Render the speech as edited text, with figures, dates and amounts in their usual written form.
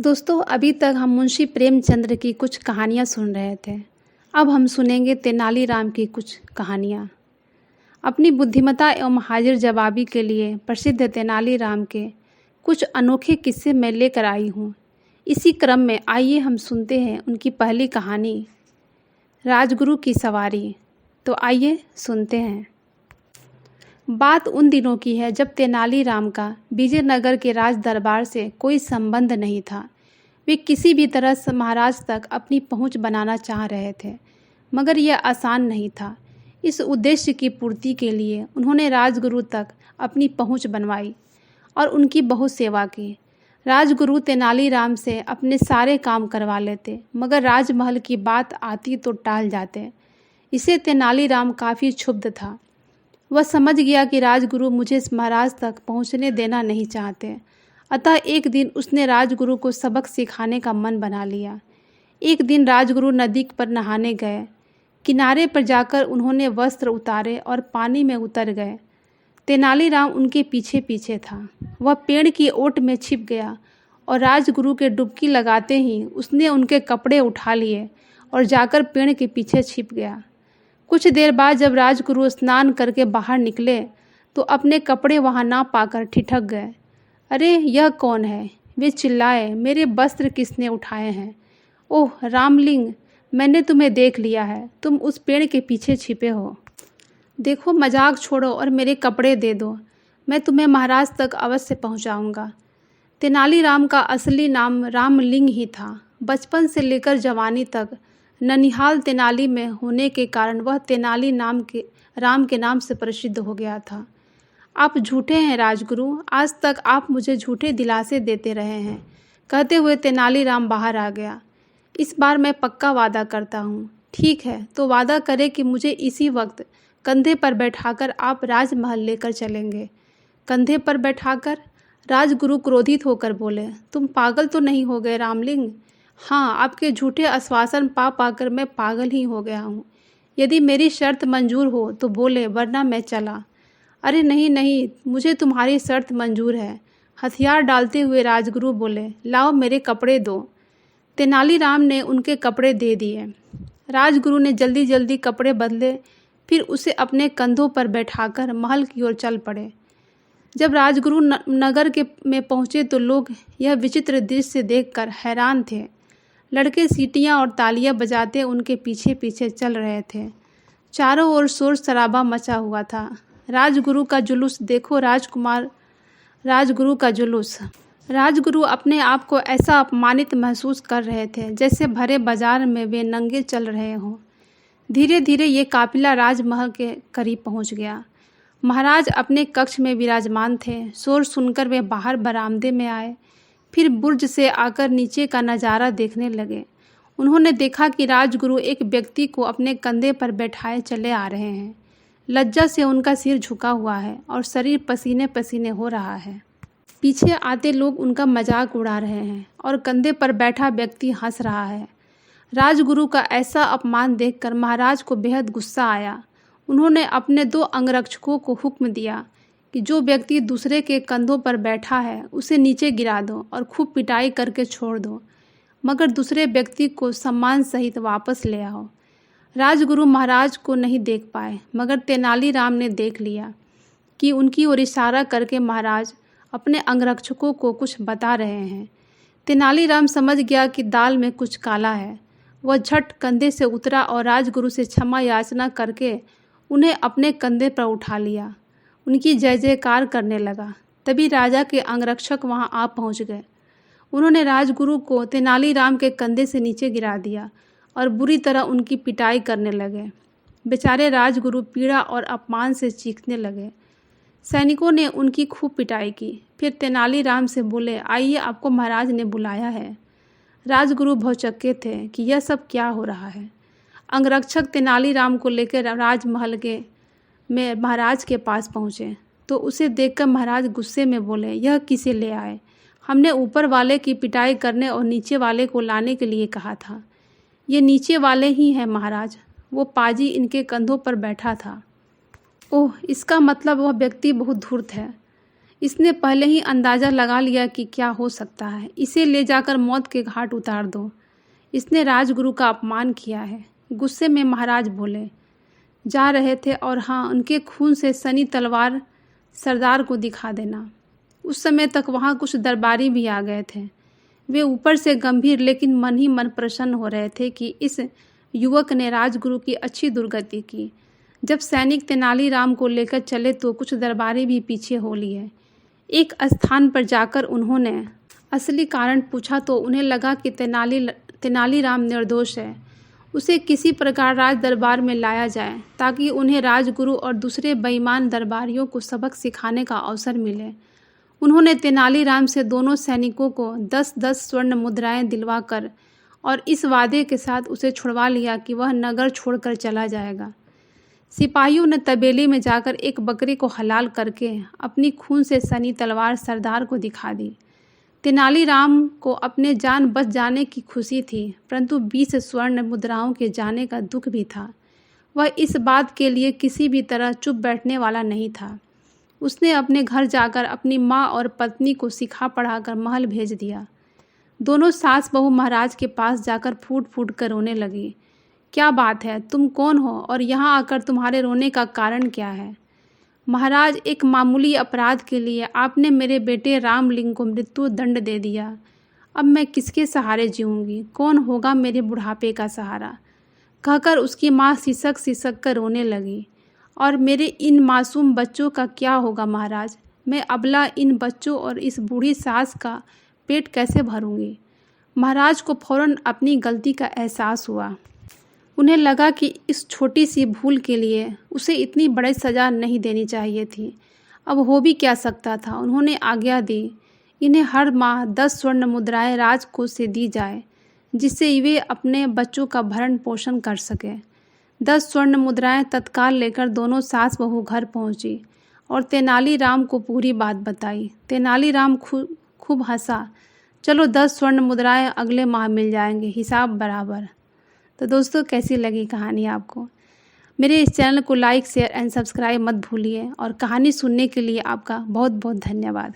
दोस्तों, अभी तक हम मुंशी प्रेमचंद्र की कुछ कहानियाँ सुन रहे थे। अब हम सुनेंगे तेनालीराम की कुछ कहानियाँ। अपनी बुद्धिमत्ता एवं हाजिर जवाबी के लिए प्रसिद्ध तेनालीराम के कुछ अनोखे किस्से मैं लेकर आई हूँ। इसी क्रम में आइए हम सुनते हैं उनकी पहली कहानी, राजगुरु की सवारी। तो आइए सुनते हैं। बात उन दिनों की है जब तेनालीराम का विजयनगर के राज दरबार से कोई संबंध नहीं था। वे किसी भी तरह से महाराज तक अपनी पहुंच बनाना चाह रहे थे, मगर यह आसान नहीं था। इस उद्देश्य की पूर्ति के लिए उन्होंने राजगुरु तक अपनी पहुंच बनवाई और उनकी बहुत सेवा की। राजगुरु तेनालीराम से अपने सारे काम करवा लेते, मगर राजमहल की बात आती तो टाल जाते। इसे तेनालीराम काफ़ी क्षुब्ध था। वह समझ गया कि राजगुरु मुझे इस महाराज तक पहुंचने देना नहीं चाहते। अतः एक दिन उसने राजगुरु को सबक सिखाने का मन बना लिया। एक दिन राजगुरु नदी पर नहाने गए। किनारे पर जाकर उन्होंने वस्त्र उतारे और पानी में उतर गए। तेनालीराम उनके पीछे पीछे था। वह पेड़ की ओट में छिप गया और राजगुरु के डुबकी लगाते ही उसने उनके कपड़े उठा लिए और जाकर पेड़ के पीछे छिप गया। कुछ देर बाद जब राजगुरु स्नान करके बाहर निकले तो अपने कपड़े वहां ना पाकर ठिठक गए। अरे, यह कौन है? वे चिल्लाए। मेरे वस्त्र किसने उठाए हैं? ओह रामलिंग, मैंने तुम्हें देख लिया है। तुम उस पेड़ के पीछे छिपे हो। देखो, मजाक छोड़ो और मेरे कपड़े दे दो। मैं तुम्हें महाराज तक अवश्य पहुंचाऊंगा। तेनालीराम का असली नाम रामलिंग ही था। बचपन से लेकर जवानी तक ननिहाल तेनाली में होने के कारण वह तेनाली राम के नाम से प्रसिद्ध हो गया था। आप झूठे हैं राजगुरु, आज तक आप मुझे झूठे दिलासे देते रहे हैं, कहते हुए तेनालीराम बाहर आ गया। इस बार मैं पक्का वादा करता हूँ। ठीक है, तो वादा करें कि मुझे इसी वक्त कंधे पर बैठाकर आप राजमहल लेकर चलेंगे। कंधे पर बैठाकर? राजगुरु क्रोधित होकर बोले। तुम पागल तो नहीं हो गए रामलिंग? हाँ, आपके झूठे आश्वासन पा पाकर मैं पागल ही हो गया हूँ। यदि मेरी शर्त मंजूर हो तो बोले, वरना मैं चला। अरे नहीं नहीं, मुझे तुम्हारी शर्त मंजूर है। हथियार डालते हुए राजगुरु बोले, लाओ मेरे कपड़े दो। तेनालीराम ने उनके कपड़े दे दिए। राजगुरु ने जल्दी जल्दी कपड़े बदले, फिर उसे अपने कंधों पर बैठाकर महल की ओर चल पड़े। जब राजगुरु नगर में पहुँचे तो लोग यह विचित्र दृश्य देखकर हैरान थे। लड़के सीटियाँ और तालियाँ बजाते उनके पीछे पीछे चल रहे थे। चारों ओर शोर शराबा मचा हुआ था। राजगुरु का जुलूस देखो राजगुरु का जुलूस। राजगुरु अपने आप को ऐसा अपमानित महसूस कर रहे थे जैसे भरे बाजार में वे नंगे चल रहे हों। धीरे धीरे ये काफिला राजमहल के करीब पहुंच गया। महाराज अपने कक्ष में विराजमान थे। शोर सुनकर वे बाहर बरामदे में आए, फिर बुर्ज से आकर नीचे का नज़ारा देखने लगे। उन्होंने देखा कि राजगुरु एक व्यक्ति को अपने कंधे पर बैठाए चले आ रहे हैं। लज्जा से उनका सिर झुका हुआ है और शरीर पसीने पसीने हो रहा है। पीछे आते लोग उनका मजाक उड़ा रहे हैं और कंधे पर बैठा व्यक्ति हंस रहा है। राजगुरु का ऐसा अपमान देखकर महाराज को बेहद गुस्सा आया। उन्होंने अपने 2 अंगरक्षकों को हुक्म दिया कि जो व्यक्ति दूसरे के कंधों पर बैठा है उसे नीचे गिरा दो और खूब पिटाई करके छोड़ दो, मगर दूसरे व्यक्ति को सम्मान सहित वापस ले आओ। राजगुरु महाराज को नहीं देख पाए, मगर तेनालीराम ने देख लिया कि उनकी ओर इशारा करके महाराज अपने अंगरक्षकों को कुछ बता रहे हैं। तेनालीराम समझ गया कि दाल में कुछ काला है। वह झट कंधे से उतरा और राजगुरु से क्षमा याचना करके उन्हें अपने कंधे पर उठा लिया। उनकी जय जयकार करने लगा। तभी राजा के अंगरक्षक वहां आ पहुंच गए। उन्होंने राजगुरु को तेनालीराम के कंधे से नीचे गिरा दिया और बुरी तरह उनकी पिटाई करने लगे। बेचारे राजगुरु पीड़ा और अपमान से चीखने लगे। सैनिकों ने उनकी खूब पिटाई की। फिर तेनालीराम से बोले, आइए, आपको महाराज ने बुलाया है। राजगुरु भौचक्के थे कि यह सब क्या हो रहा है। अंगरक्षक तेनालीराम को लेकर राजमहल में महाराज के पास पहुँचे तो उसे देखकर महाराज गुस्से में बोले, यह किसे ले आए? हमने ऊपर वाले की पिटाई करने और नीचे वाले को लाने के लिए कहा था। ये नीचे वाले ही हैं महाराज, वो पाजी इनके कंधों पर बैठा था। ओह, इसका मतलब वह व्यक्ति बहुत धूर्त है। इसने पहले ही अंदाज़ा लगा लिया कि क्या हो सकता है। इसे ले जाकर मौत के घाट उतार दो। इसने राजगुरु का अपमान किया है। गुस्से में महाराज बोले जा रहे थे और हाँ, उनके खून से सनी तलवार सरदार को दिखा देना। उस समय तक वहाँ कुछ दरबारी भी आ गए थे। वे ऊपर से गंभीर लेकिन मन ही मन प्रसन्न हो रहे थे कि इस युवक ने राजगुरु की अच्छी दुर्गति की। जब सैनिक तेनालीराम को लेकर चले तो कुछ दरबारी भी पीछे हो लिए। एक स्थान पर जाकर उन्होंने असली कारण पूछा तो उन्हें लगा कि तेनालीराम निर्दोष है। उसे किसी प्रकार राज दरबार में लाया जाए ताकि उन्हें राजगुरु और दूसरे बेईमान दरबारियों को सबक सिखाने का अवसर मिले। उन्होंने तेनालीराम से दोनों सैनिकों को 10-10 स्वर्ण मुद्राएं दिलवाकर और इस वादे के साथ उसे छुड़वा लिया कि वह नगर छोड़कर चला जाएगा। सिपाहियों ने तबेले में जाकर एक बकरे को हलाल करके अपनी खून से सनी तलवार सरदार को दिखा दी। तेनालीराम को अपने जान बच जाने की खुशी थी, परंतु 20 स्वर्ण मुद्राओं के जाने का दुख भी था। वह इस बात के लिए किसी भी तरह चुप बैठने वाला नहीं था। उसने अपने घर जाकर अपनी माँ और पत्नी को सिखा पढ़ाकर महल भेज दिया। दोनों सास बहू महाराज के पास जाकर फूट फूट कर रोने लगी। क्या बात है, तुम कौन हो और यहाँ आकर तुम्हारे रोने का कारण क्या है? महाराज, एक मामूली अपराध के लिए आपने मेरे बेटे रामलिंग को मृत्यु दंड दे दिया। अब मैं किसके सहारे जीऊँगी? कौन होगा मेरे बुढ़ापे का सहारा? कहकर उसकी माँ सिसक सिसक कर रोने लगी। और मेरे इन मासूम बच्चों का क्या होगा महाराज? मैं अबला इन बच्चों और इस बूढ़ी सास का पेट कैसे भरूंगी? महाराज को फौरन अपनी गलती का एहसास हुआ। उन्हें लगा कि इस छोटी सी भूल के लिए उसे इतनी बड़ी सज़ा नहीं देनी चाहिए थी। अब हो भी क्या सकता था। उन्होंने आज्ञा दी, इन्हें हर माह 10 स्वर्ण मुद्राएं राजकोष से दी जाए, जिससे वे अपने बच्चों का भरण पोषण कर सकें। 10 स्वर्ण मुद्राएं तत्काल लेकर दोनों सास बहू घर पहुंची और तेनालीराम को पूरी बात बताई। तेनालीराम खूब हंसा। चलो 10 स्वर्ण मुद्राएं अगले माह मिल जाएंगे, हिसाब बराबर। तो दोस्तों, कैसी लगी कहानी आपको? मेरे इस चैनल को लाइक, शेयर एंड सब्सक्राइब मत भूलिए और कहानी सुनने के लिए आपका बहुत बहुत धन्यवाद।